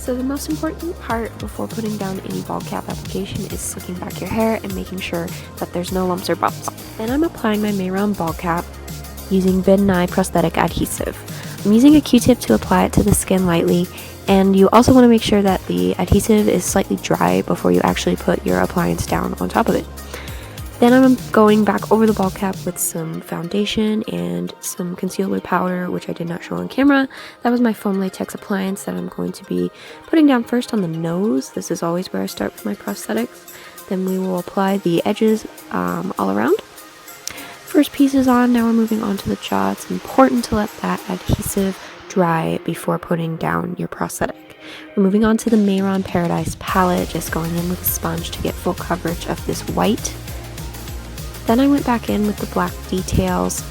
So the most important part before putting down any bald cap application is slicking back your hair and making sure that there's no lumps or bumps. Then I'm applying my Mehron Bald Cap using Nye Prosthetic Adhesive. I'm using a Q-tip to apply it to the skin lightly, and you also want to make sure that the adhesive is slightly dry before you actually put your appliance down on top of it. Then I'm going back over the bald cap with some foundation and some concealer powder, which I did not show on camera. That was my foam latex appliance that I'm going to be putting down first on the nose. This is always where I start with my prosthetics. Then we will apply the edges all around. First piece is on, now we're moving on to the jaw. It's important to let that adhesive dry before putting down your prosthetic. We're moving on to the Mehron Paradise palette, just going in with a sponge to get full coverage of this white. Then I went back in with the black details.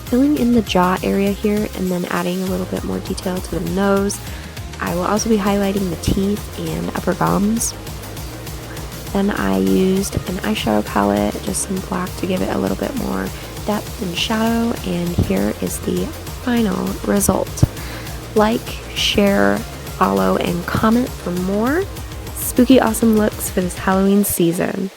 Filling in the jaw area here and then adding a little bit more detail to the nose. I will also be highlighting the teeth and upper gums. Then I used an eyeshadow palette, just some black to give it a little bit more depth and shadow, and here is the final result. Like, share, follow, and comment for more spooky awesome looks for this Halloween season.